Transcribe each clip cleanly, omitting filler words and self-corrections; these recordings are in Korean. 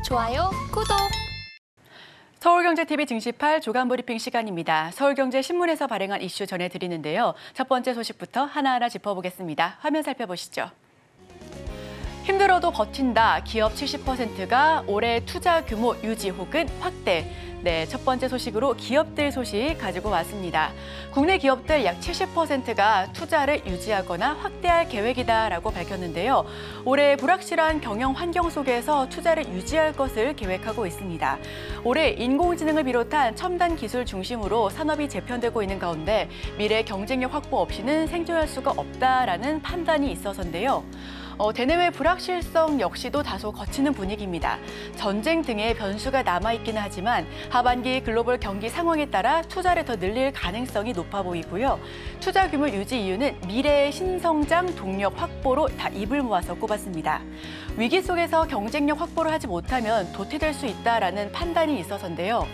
좋아요, 구독! 서울경제TV 증시팔 조간 브리핑 시간입니다. 서울경제신문에서 발행한 이슈 전해드리는데요. 첫 번째 소식부터 하나하나 짚어보겠습니다. 화면 살펴보시죠. 힘들어도 버틴다. 기업 70%가 올해 투자 규모 유지 혹은 확대. 네, 첫 번째 소식으로 기업들 소식 가지고 왔습니다. 국내 기업들 약 70%가 투자를 유지하거나 확대할 계획이다라고 밝혔는데요. 올해 불확실한 경영 환경 속에서 투자를 유지할 것을 계획하고 있습니다. 올해 인공지능을 비롯한 첨단 기술 중심으로 산업이 재편되고 있는 가운데 미래 경쟁력 확보 없이는 생존할 수가 없다라는 판단이 있어서인데요. 대내외 불확실성 역시도 다소 거치는 분위기입니다. 전쟁 등의 변수가 남아있기는 하지만 하반기 글로벌 경기 상황에 따라 투자를 더 늘릴 가능성이 높아 보이고요. 투자 규모 유지 이유는 미래의 신성장 동력 확보로 다 입을 모아서 꼽았습니다. 위기 속에서 경쟁력 확보를 하지 못하면 도태될 수 있다라는 판단이 있어서인데요.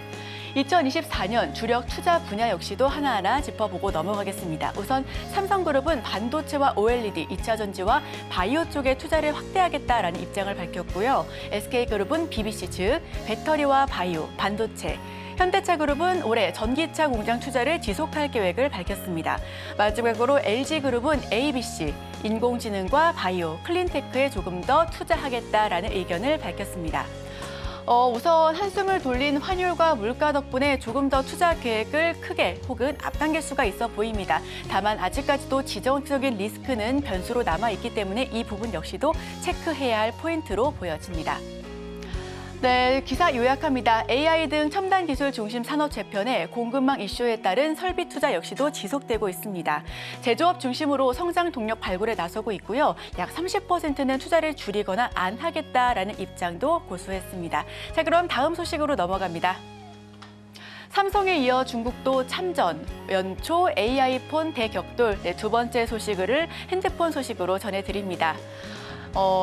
2024년 주력 투자 분야 역시도 하나하나 짚어보고 넘어가겠습니다. 우선 삼성그룹은 반도체와 OLED, 2차 전지와 바이오 쪽에 투자를 확대하겠다라는 입장을 밝혔고요. SK그룹은 BBC 즉 배터리와 바이오, 반도체, 현대차그룹은 올해 전기차 공장 투자를 지속할 계획을 밝혔습니다. 마지막으로 LG그룹은 ABC, 인공지능과 바이오, 클린테크에 조금 더 투자하겠다라는 의견을 밝혔습니다. 우선 한숨을 돌린 환율과 물가 덕분에 조금 더 투자 계획을 크게 혹은 앞당길 수가 있어 보입니다. 다만 아직까지도 지정적인 리스크는 변수로 남아있기 때문에 이 부분 역시도 체크해야 할 포인트로 보여집니다. 네, 기사 요약합니다. AI 등 첨단 기술 중심 산업 재편에 공급망 이슈에 따른 설비 투자 역시도 지속되고 있습니다. 제조업 중심으로 성장 동력 발굴에 나서고 있고요. 약 30%는 투자를 줄이거나 안 하겠다라는 입장도 고수했습니다. 자, 그럼 다음 소식으로 넘어갑니다. 삼성에 이어 중국도 참전, 연초 AI폰 대격돌, 네, 두 번째 소식을 핸드폰 소식으로 전해드립니다.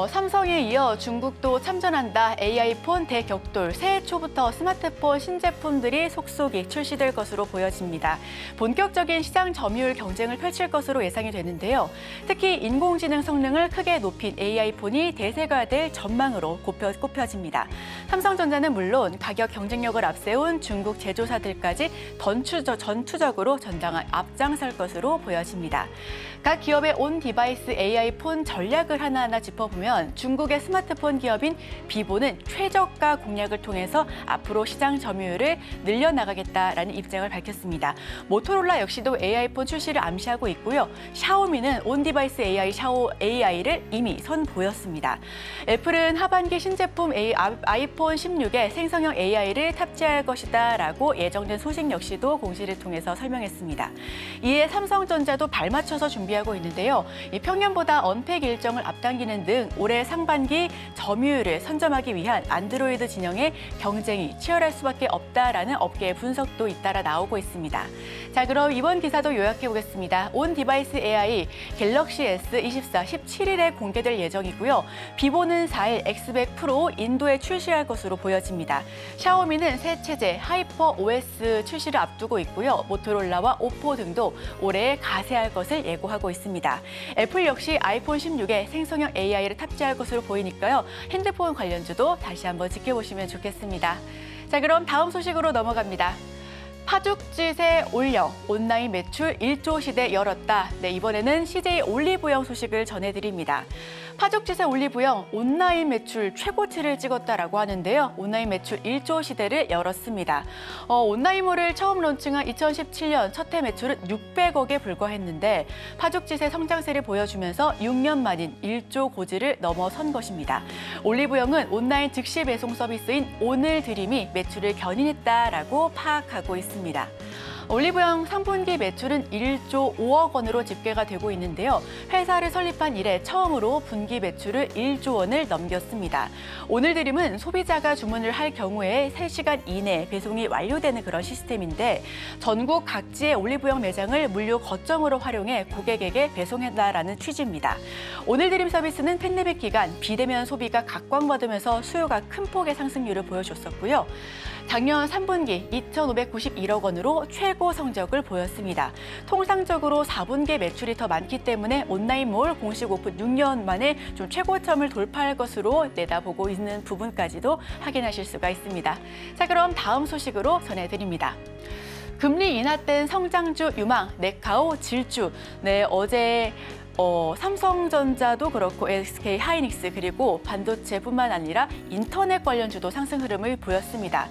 삼성에 이어 중국도 참전한다. AI폰 대격돌. 새해 초부터 스마트폰 신제품들이 속속이 출시될 것으로 보여집니다. 본격적인 시장 점유율 경쟁을 펼칠 것으로 예상이 되는데요. 특히 인공지능 성능을 크게 높인 AI폰이 대세가 될 전망으로 꼽혀집니다. 삼성전자는 물론 가격 경쟁력을 앞세운 중국 제조사들까지 전투적으로 앞장설 것으로 보여집니다. 각 기업의 온 디바이스 AI폰 전략을 하나하나 짚어보면 중국의 스마트폰 기업인 비보는 최저가 공략을 통해서 앞으로 시장 점유율을 늘려나가겠다라는 입장을 밝혔습니다. 모토로라 역시도 AI폰 출시를 암시하고 있고요. 샤오미는 온 디바이스 AI를 이미 선보였습니다. 애플은 하반기 신제품 아이폰 16에 생성형 AI를 탑재할 것이다라고 예정된 소식 역시도 공시를 통해서 설명했습니다. 이에 삼성전자도 발맞춰서 준비하고 있는데요. 이 평년보다 언팩 일정을 앞당기는 등 올해 상반기 점유율을 선점하기 위한 안드로이드 진영의 경쟁이 치열할 수밖에 없다라는 업계의 분석도 잇따라 나오고 있습니다. 자, 그럼 이번 기사도 요약해 보겠습니다. 온 디바이스 AI 갤럭시 S24 17일에 공개될 예정이고요. 비보는 4일 X100 프로 인도에 출시할 것으로 보여집니다. 샤오미는 새 체제 하이퍼 OS 출시를 앞두고 있고요. 모토로라와 오포 등도 올해 가세할 것을 예고하고 있습니다. 애플 역시 아이폰 16에 생성형 AI를 탑재할 것으로 보이니까요. 핸드폰 관련주도 다시 한번 지켜보시면 좋겠습니다. 자, 그럼 다음 소식으로 넘어갑니다. 파죽지세 올영, 온라인 매출 1조 시대 열었다. 네, 이번에는 CJ 올리브영 소식을 전해드립니다. 파죽지세 올리브영 온라인 매출 최고치를 찍었다라고 하는데요. 온라인 매출 1조 시대를 열었습니다. 온라인몰을 처음 론칭한 2017년 첫 해 매출은 600억에 불과했는데 파죽지세 성장세를 보여주면서 6년 만인 1조 고지를 넘어선 것입니다. 올리브영은 온라인 즉시 배송 서비스인 오늘드림이 매출을 견인했다라고 파악하고 있습니다. 올리브영 3분기 매출은 1조 5억 원으로 집계가 되고 있는데요. 회사를 설립한 이래 처음으로 분기 매출을 1조 원을 넘겼습니다. 오늘드림은 소비자가 주문을 할 경우에 3시간 이내 배송이 완료되는 그런 시스템인데 전국 각지의 올리브영 매장을 물류 거점으로 활용해 고객에게 배송한다라는 취지입니다. 오늘드림 서비스는 팬데믹 기간 비대면 소비가 각광받으면서 수요가 큰 폭의 상승률을 보여줬었고요. 작년 3분기 2,591억 원으로 최고 최고 성적을 보였습니다. 통상적으로 4분기 매출이 더 많기 때문에 온라인몰 공식 오픈 6년 만에 좀 최고점을 돌파할 것으로 내다보고 있는 부분까지도 확인하실 수가 있습니다. 자, 그럼 다음 소식으로 전해드립니다. 금리 인하된 성장주 유망, 네카오, 질주. 네, 어제 삼성전자도 그렇고 SK 하이닉스 그리고 반도체뿐만 아니라 인터넷 관련주도 상승 흐름을 보였습니다.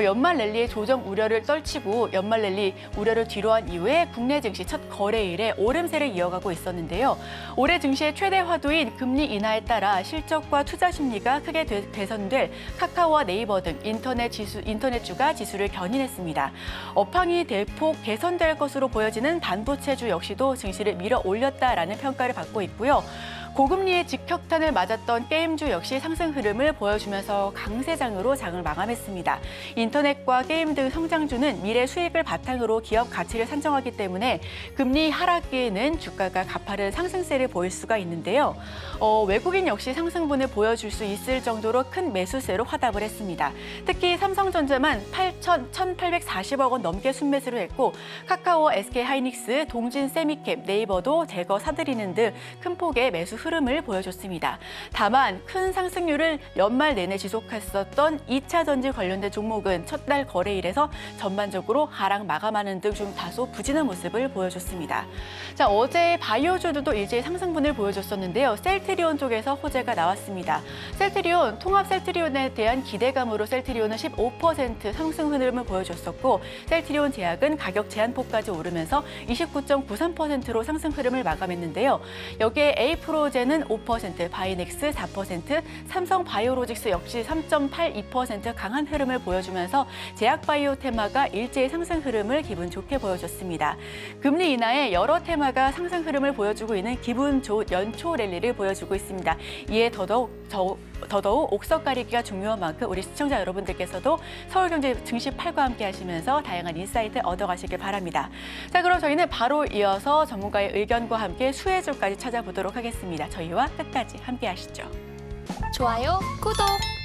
연말 랠리의 조정 우려를 떨치고 연말 랠리 우려를 뒤로한 이후에 국내 증시 첫 거래일에 오름세를 이어가고 있었는데요. 올해 증시의 최대 화두인 금리 인하에 따라 실적과 투자 심리가 크게 개선될 카카오와 네이버 등 인터넷주가 지수를 견인했습니다. 업황이 대폭 개선될 것으로 보여지는 반도체주 역시도 증시를 밀어 올렸다라는 평가를 받고 있고요. 고금리의 직격탄을 맞았던 게임주 역시 상승 흐름을 보여주면서 강세장으로 장을 마감했습니다. 인터넷과 게임 등 성장주는 미래 수익을 바탕으로 기업 가치를 산정하기 때문에 금리 하락기에는 주가가 가파른 상승세를 보일 수가 있는데요. 외국인 역시 상승분을 보여줄 수 있을 정도로 큰 매수세로 화답을 했습니다. 특히 삼성전자만 1,840억 원 넘게 순매수를 했고 카카오, SK 하이닉스, 동진 세미캡, 네이버도 대거 사들이는 등 큰 폭의 매수 흐름을 보여줬습니다. 다만 큰 상승률을 연말 내내 지속했었던 2차 전지 관련된 종목은 첫날 거래일에서 전반적으로 하락 마감하는 등 좀 다소 부진한 모습을 보여줬습니다. 자, 어제 바이오주들도 일제히 상승분을 보여줬었는데요. 셀트리온 쪽에서 호재가 나왔습니다. 셀트리온, 통합 셀트리온에 대한 기대감으로 셀트리온은 15% 상승 흐름을 보여줬었고 셀트리온 제약은 가격 제한폭까지 오르면서 29.93%로 상승 흐름을 마감했는데요. 여기에 에이프로젠은 5%, 바이넥스 4%, 삼성 바이오로직스 역시 3.82% 강한 흐름을 보여주면서 제약바이오 테마가 일제히 상승 흐름을 기분 좋게 보여줬습니다. 금리 인하에 여러 테마가 상승 흐름을 보여주고 있는 기분 좋은 연초 랠리를 보여주고 있습니다. 이에 더더욱 옥석 가리기가 중요한 만큼 우리 시청자 여러분들께서도 서울경제 증시8과 함께 하시면서 다양한 인사이트 얻어가시길 바랍니다. 자, 그럼 저희는 바로 이어서 전문가의 의견과 함께 수혜주까지 찾아보도록 하겠습니다. 저희와 끝까지 함께 하시죠. 좋아요, 구독!